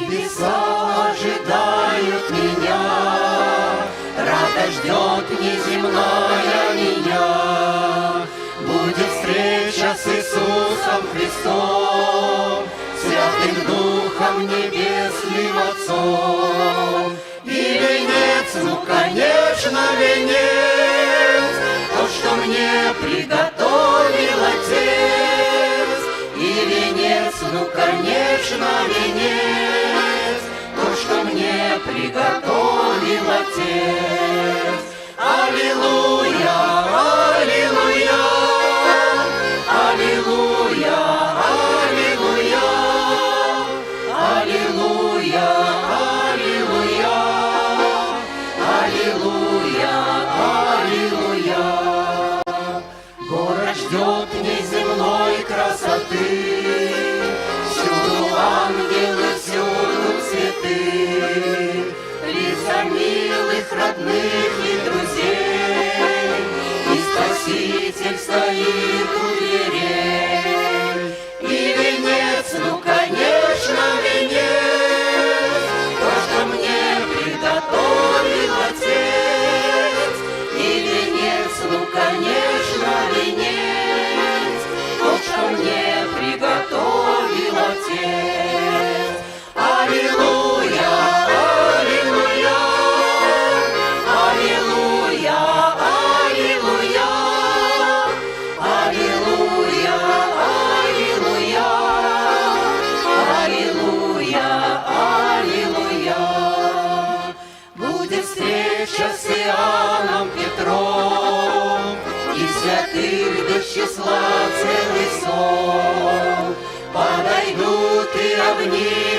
Небеса ожидают меня, радость ждет неземная меня. Будет встреча с Иисусом Христом, Святым Духом Небесным Отцом. И венец, ну, конечно, венец, то, что мне приготовил Отец. И венец, ну, конечно, венец, то, что мне приготовил Отец. Аллилуйя, аллилуйя, аллилуйя, аллилуйя, аллилуйя, аллилуйя, аллилуйя, аллилуйя. Город ждет неземной красоты, всюду ангелы, всюду цветы, лица милых, родных и друзей, и Спаситель стоит у дверей. И венец, ну, конечно, венец, то, что мне приготовил Отец. И венец, ну, конечно, венец, то, что мне приготовил Отец. Аллилуйя, аллилуйя, аллилуйя, аллилуйя, аллилуйя, аллилуйя, аллилуйя, аллилуйя. Будет встреча с Иоанном Петром, и святых до числа целый сон. Подойдут и обнимут